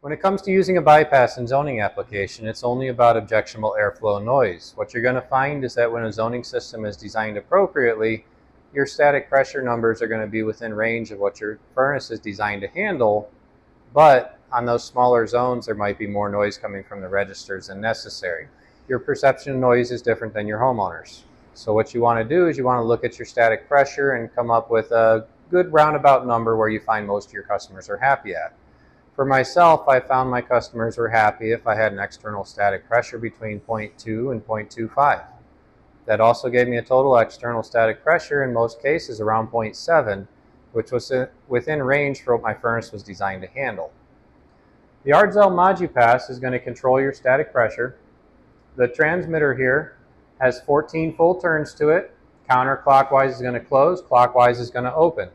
When it comes to using a bypass in zoning application, it's only about objectionable airflow noise. What you're going to find is that when a zoning system is designed appropriately, your static pressure numbers are going to be within range of what your furnace is designed to handle, but on those smaller zones there might be more noise coming from the registers than necessary. Your perception of noise is different than your homeowners. So what you want to do is you want to look at your static pressure and come up with a good roundabout number where you find most of your customers are happy at. For myself, I found my customers were happy if I had an external static pressure between 0.2 and 0.25. That also gave me a total external static pressure in most cases around 0.7, which was within range for what my furnace was designed to handle. The Arzel ModuPASS is going to control your static pressure. The transmitter here has 14 full turns to it. Counterclockwise is going to close, clockwise is going to open.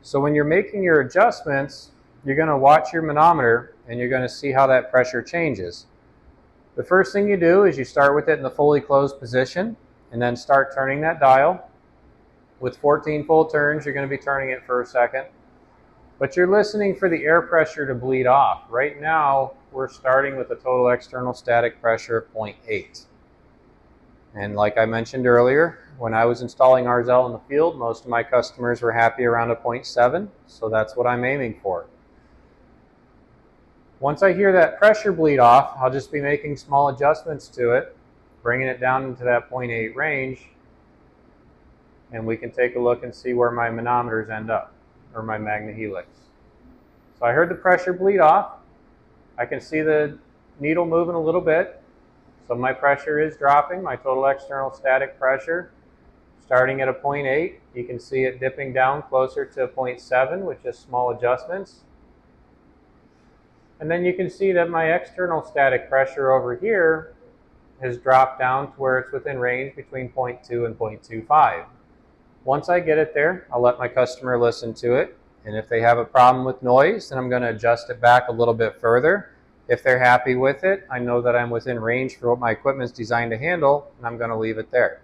So when you're making your adjustments, you're going to watch your manometer and you're going to see how that pressure changes. The first thing you do is you start with it in the fully closed position and then start turning that dial. With 14 full turns, you're going to be turning it for a second. But you're listening for the air pressure to bleed off. Right now, we're starting with a total external static pressure of 0.8. And like I mentioned earlier, when I was installing Arzel in the field, most of my customers were happy around a 0.7, so that's what I'm aiming for. Once I hear that pressure bleed off, I'll just be making small adjustments to it, bringing it down into that 0.8 range, and we can take a look and see where my manometers end up, or my magna helix. So I heard the pressure bleed off. I can see the needle moving a little bit. So my pressure is dropping, my total external static pressure. Starting at a 0.8, you can see it dipping down closer to 0.7 with just small adjustments. And then you can see that my external static pressure over here has dropped down to where it's within range between 0.2 and 0.25. Once I get it there, I'll let my customer listen to it. And if they have a problem with noise, then I'm going to adjust it back a little bit further. If they're happy with it, I know that I'm within range for what my equipment is designed to handle, and I'm going to leave it there.